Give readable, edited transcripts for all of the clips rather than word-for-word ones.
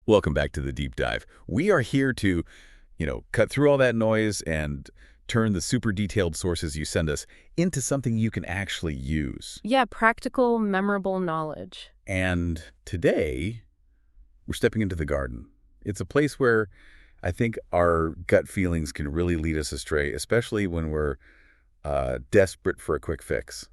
Welcome back to the deep dive. We are here to, cut through all that noise and turn the super detailed sources you send us into something you can actually use. Yeah, practical, memorable knowledge. And today, we're stepping into the garden. It's a place where I think our gut feelings can really lead us astray, especially when we're desperate for a quick fix.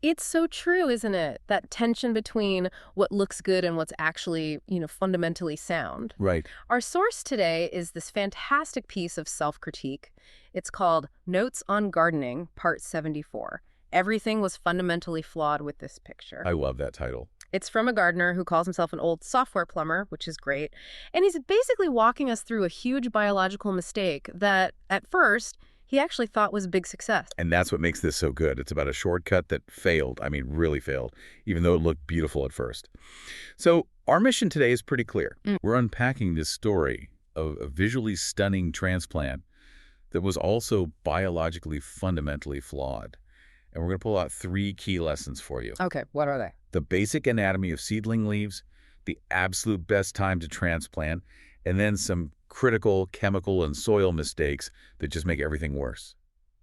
It's so true, isn't it? That tension between what looks good and what's actually, fundamentally sound. Right. Our source today is this fantastic piece of self-critique. It's called Notes on Gardening, Part 74. Everything was fundamentally flawed with this picture. I love that title. It's from a gardener who calls himself an old software plumber, which is great. And he's basically walking us through a huge biological mistake that, at first, he actually thought was a big success. And that's what makes this so good. It's about a shortcut that failed. I mean, really failed, even though it looked beautiful at first. So our mission today is pretty clear. We're unpacking this story of a visually stunning transplant that was also biologically fundamentally flawed. And we're going to pull out 3 key lessons for you. Okay, what are they? The basic anatomy of seedling leaves, the absolute best time to transplant, and then some critical chemical and soil mistakes that just make everything worse.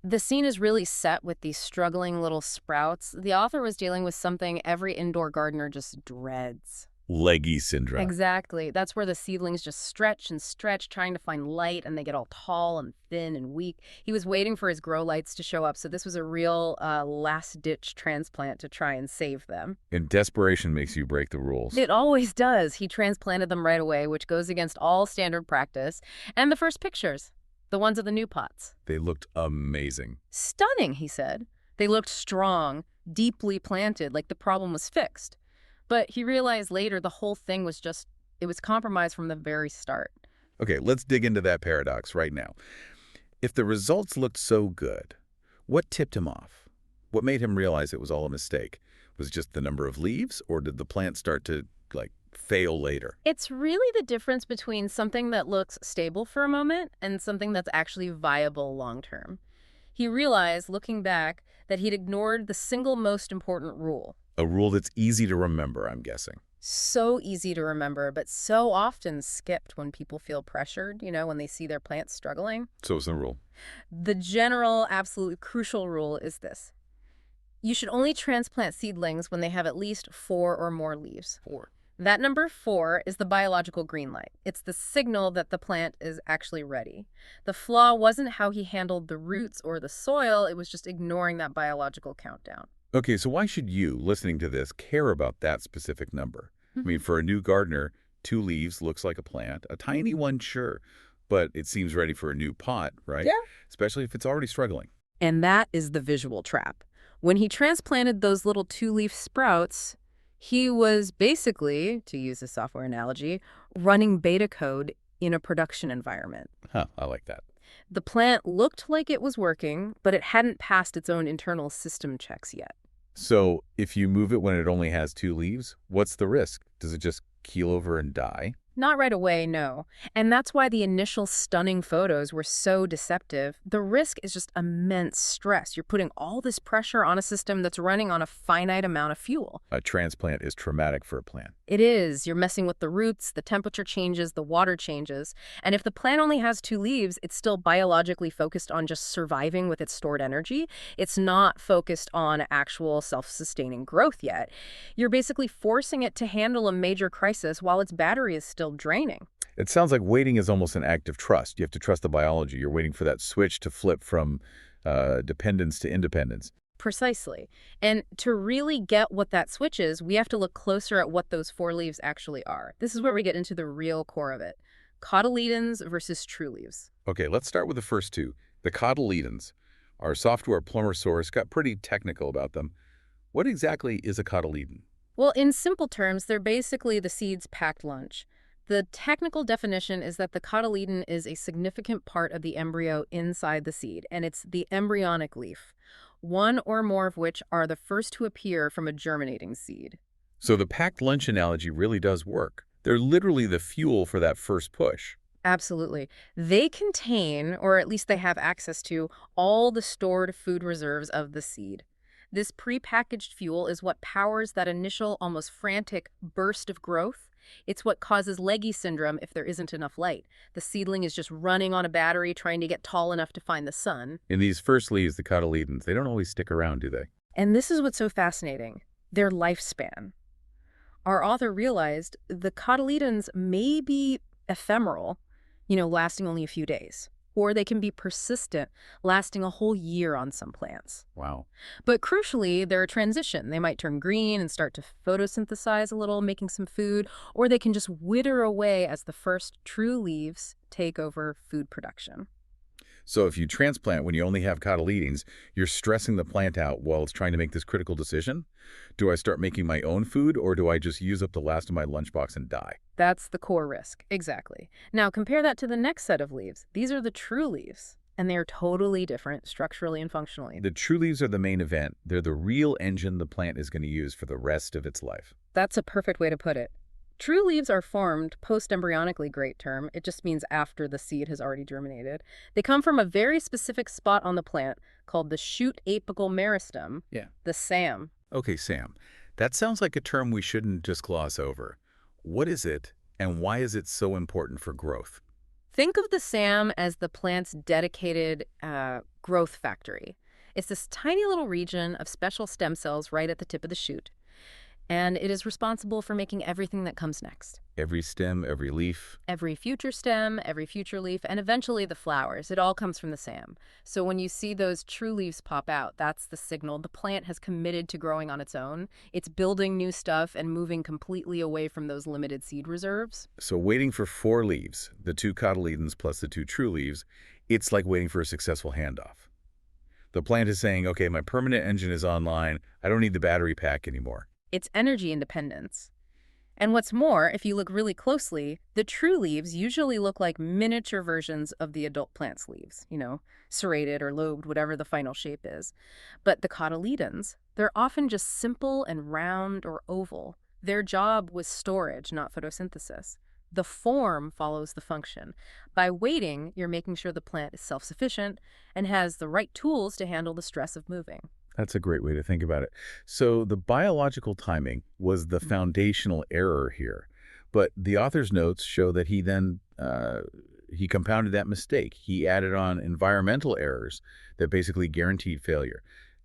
The scene is really set with these struggling little sprouts. The author was dealing with something every indoor gardener just dreads. Leggy syndrome. Exactly. That's where the seedlings just stretch and stretch, trying to find light, and they get all tall and thin and weak. He was waiting for his grow lights to show up, so this was a real last-ditch transplant to try and save them. And desperation makes you break the rules. It always does. He transplanted them right away, which goes against all standard practice. And the first pictures, the ones of the new pots. They looked amazing. Stunning, he said. They looked strong, deeply planted, like the problem was fixed. But he realized later the whole thing was it was compromised from the very start. Okay, let's dig into that paradox right now. If the results looked so good, what tipped him off? What made him realize it was all a mistake? Was it just the number of leaves, or did the plant start to, fail later? It's really the difference between something that looks stable for a moment and something that's actually viable long-term. He realized, looking back, that he'd ignored the single most important rule. A rule that's easy to remember, I'm guessing. So easy to remember, but so often skipped when people feel pressured, when they see their plants struggling. So what's the rule? The general, absolutely crucial rule is this. You should only transplant seedlings when they have at least 4 or more leaves. 4. That number 4 is the biological green light. It's the signal that the plant is actually ready. The flaw wasn't how he handled the roots or the soil, it was just ignoring that biological countdown. Okay, so why should you, listening to this, care about that specific number? I mean, for a new gardener, 2 leaves looks like a plant. A tiny one, sure, but it seems ready for a new pot, right? Yeah. Especially if it's already struggling. And that is the visual trap. When he transplanted those little 2-leaf sprouts, he was basically, to use a software analogy, running beta code in a production environment. Huh, I like that. The plant looked like it was working, but it hadn't passed its own internal system checks yet. So if you move it when it only has 2 leaves, what's the risk? Does it just keel over and die? Not right away, no. And that's why the initial stunning photos were so deceptive. The risk is just immense stress. You're putting all this pressure on a system that's running on a finite amount of fuel. A transplant is traumatic for a plant. It is. You're messing with the roots, the temperature changes, the water changes. And if the plant only has 2 leaves, it's still biologically focused on just surviving with its stored energy. It's not focused on actual self-sustaining growth yet. You're basically forcing it to handle a major crisis while its battery is still draining. It sounds like waiting is almost an act of trust. You have to trust the biology. You're waiting for that switch to flip from dependence to independence. Precisely. And to really get what that switch is, we have to look closer at what those 4 leaves actually are. This is where we get into the real core of it. Cotyledons versus true leaves. Okay, let's start with the first 2. The cotyledons. Our software plumber source got pretty technical about them. What exactly is a cotyledon? Well, in simple terms, they're basically the seed's packed lunch. The technical definition is that the cotyledon is a significant part of the embryo inside the seed, and it's the embryonic leaf, one or more of which are the first to appear from a germinating seed. So the packed lunch analogy really does work. They're literally the fuel for that first push. Absolutely. They contain, or at least they have access to, all the stored food reserves of the seed. This prepackaged fuel is what powers that initial, almost frantic burst of growth. It's what causes leggy syndrome if there isn't enough light. The seedling is just running on a battery trying to get tall enough to find the sun. In these first leaves, the cotyledons, they don't always stick around, do they? And this is what's so fascinating, their lifespan. Our author realized the cotyledons may be ephemeral, lasting only a few days. Or they can be persistent, lasting a whole year on some plants. Wow. But crucially, they're a transition. They might turn green and start to photosynthesize a little, making some food, or they can just wither away as the first true leaves take over food production. So if you transplant when you only have cotyledons, you're stressing the plant out while it's trying to make this critical decision. Do I start making my own food, or do I just use up the last of my lunchbox and die? That's the core risk. Exactly. Now compare that to the next set of leaves. These are the true leaves, and they are totally different structurally and functionally. The true leaves are the main event. They're the real engine the plant is going to use for the rest of its life. That's a perfect way to put it. True leaves are formed post-embryonically, great term. It just means after the seed has already germinated. They come from a very specific spot on the plant called the shoot apical meristem, the SAM. Okay, Sam, that sounds like a term we shouldn't just gloss over. What is it, and why is it so important for growth? Think of the SAM as the plant's dedicated growth factory. It's this tiny little region of special stem cells right at the tip of the shoot. And it is responsible for making everything that comes next. Every stem, every leaf. Every future stem, every future leaf, and eventually the flowers. It all comes from the SAM. So when you see those true leaves pop out, that's the signal. The plant has committed to growing on its own. It's building new stuff and moving completely away from those limited seed reserves. So waiting for 4 leaves, the 2 cotyledons plus the 2 true leaves, it's like waiting for a successful handoff. The plant is saying, okay, my permanent engine is online. I don't need the battery pack anymore. It's energy independence. And what's more, if you look really closely, the true leaves usually look like miniature versions of the adult plant's leaves, serrated or lobed, whatever the final shape is. But the cotyledons, they're often just simple and round or oval. Their job was storage, not photosynthesis. The form follows the function. By waiting, you're making sure the plant is self-sufficient and has the right tools to handle the stress of moving. That's a great way to think about it. So the biological timing was the foundational error here. But the author's notes show that he then he compounded that mistake. He added on environmental errors that basically guaranteed failure.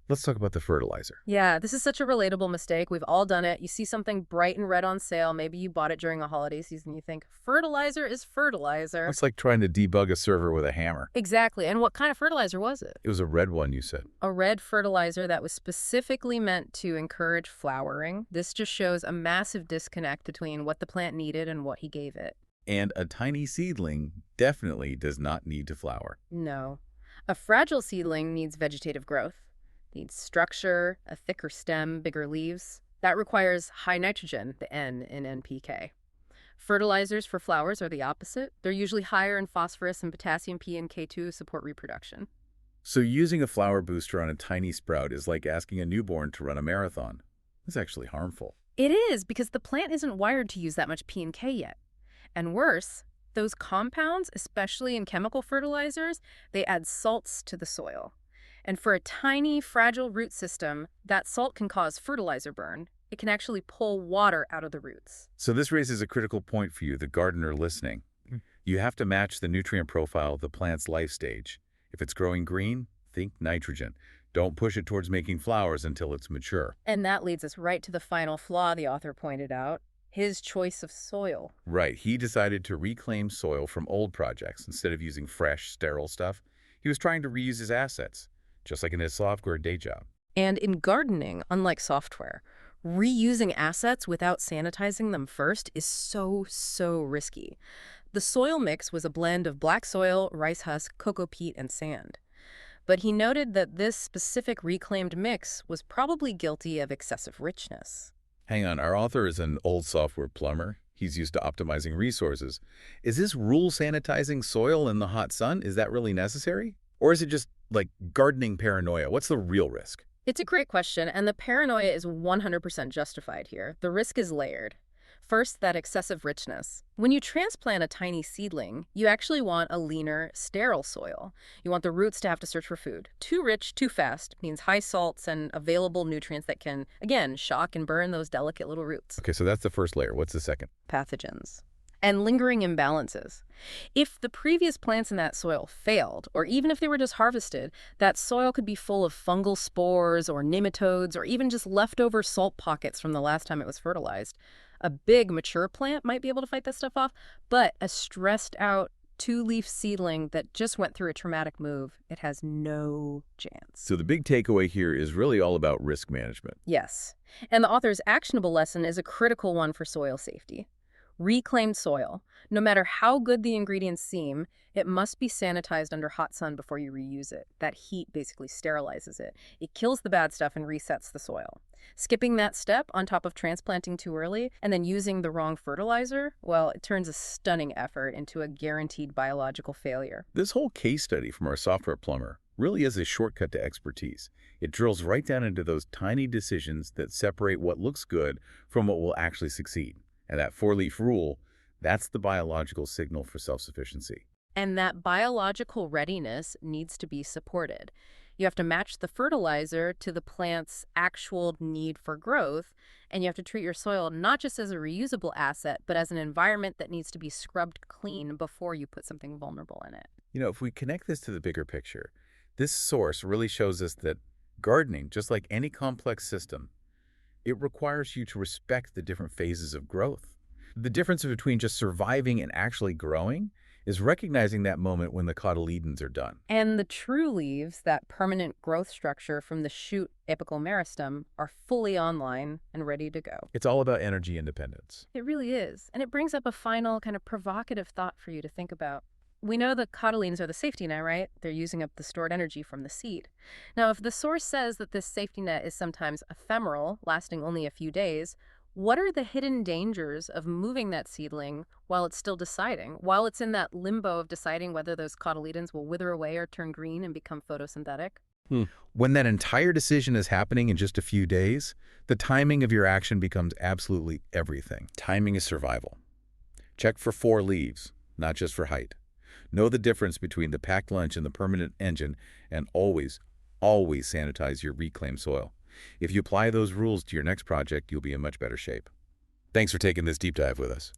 Let's talk about the fertilizer. Yeah, this is such a relatable mistake. We've all done it. You see something bright and red on sale. Maybe you bought it during a holiday season. You think, fertilizer is fertilizer. It's like trying to debug a server with a hammer. Exactly. And what kind of fertilizer was it? It was a red one, you said. A red fertilizer that was specifically meant to encourage flowering. This just shows a massive disconnect between what the plant needed and what he gave it. And a tiny seedling definitely does not need to flower. No. A fragile seedling needs vegetative growth. Needs structure, a thicker stem, bigger leaves. That requires high nitrogen, the N in NPK. Fertilizers for flowers are the opposite. They're usually higher in phosphorus and potassium P and K2 to support reproduction. So using a flower booster on a tiny sprout is like asking a newborn to run a marathon. It's actually harmful. It is, because the plant isn't wired to use that much P and K yet. And worse, those compounds, especially in chemical fertilizers, they add salts to the soil. And for a tiny, fragile root system, that salt can cause fertilizer burn. It can actually pull water out of the roots. So this raises a critical point for you, the gardener listening. You have to match the nutrient profile of the plant's life stage. If it's growing green, think nitrogen. Don't push it towards making flowers until it's mature. And that leads us right to the final flaw the author pointed out, his choice of soil. Right. He decided to reclaim soil from old projects instead of using fresh, sterile stuff. He was trying to reuse his assets, just like in his software day job. And in gardening, unlike software, reusing assets without sanitizing them first is so risky. The soil mix was a blend of black soil, rice husk, cocoa peat, and sand. But he noted that this specific reclaimed mix was probably guilty of excessive richness. Hang on, our author is an old software plumber. He's used to optimizing resources. Is this rule sanitizing soil in the hot sun? Is that really necessary? Or is it just like gardening paranoia? What's the real risk? It's a great question, and the paranoia is 100% justified here. The risk is layered. First, that excessive richness. When you transplant a tiny seedling, you actually want a leaner, sterile soil. You want the roots to have to search for food. Too rich, too fast means high salts and available nutrients that can, again, shock and burn those delicate little roots. Okay, so that's the first layer. What's the second? Pathogens. And lingering imbalances. If the previous plants in that soil failed, or even if they were just harvested, that soil could be full of fungal spores or nematodes or even just leftover salt pockets from the last time it was fertilized. A big, mature plant might be able to fight this stuff off, but a stressed-out two-leaf seedling that just went through a traumatic move, it has no chance. So the big takeaway here is really all about risk management. Yes. And the author's actionable lesson is a critical one for soil safety. Reclaimed soil. No matter how good the ingredients seem, it must be sanitized under hot sun before you reuse it. That heat basically sterilizes it. It kills the bad stuff and resets the soil. Skipping that step on top of transplanting too early and then using the wrong fertilizer, well, it turns a stunning effort into a guaranteed biological failure. This whole case study from our software plumber really is a shortcut to expertise. It drills right down into those tiny decisions that separate what looks good from what will actually succeed. And that four-leaf rule, that's the biological signal for self-sufficiency. And that biological readiness needs to be supported. You have to match the fertilizer to the plant's actual need for growth, and you have to treat your soil not just as a reusable asset, but as an environment that needs to be scrubbed clean before you put something vulnerable in it. You know, if we connect this to the bigger picture, this source really shows us that gardening, just like any complex system, it requires you to respect the different phases of growth. The difference between just surviving and actually growing is recognizing that moment when the cotyledons are done. And the true leaves, that permanent growth structure from the shoot apical meristem, are fully online and ready to go. It's all about energy independence. It really is. And it brings up a final kind of provocative thought for you to think about. We know the cotyledons are the safety net, right? They're using up the stored energy from the seed. Now, if the source says that this safety net is sometimes ephemeral, lasting only a few days, what are the hidden dangers of moving that seedling while it's still deciding, while it's in that limbo of deciding whether those cotyledons will wither away or turn green and become photosynthetic? When that entire decision is happening in just a few days, the timing of your action becomes absolutely everything. Timing is survival. Check for 4 leaves, not just for height. Know the difference between the packed lunch and the permanent engine, and always, always sanitize your reclaimed soil. If you apply those rules to your next project, you'll be in much better shape. Thanks for taking this deep dive with us.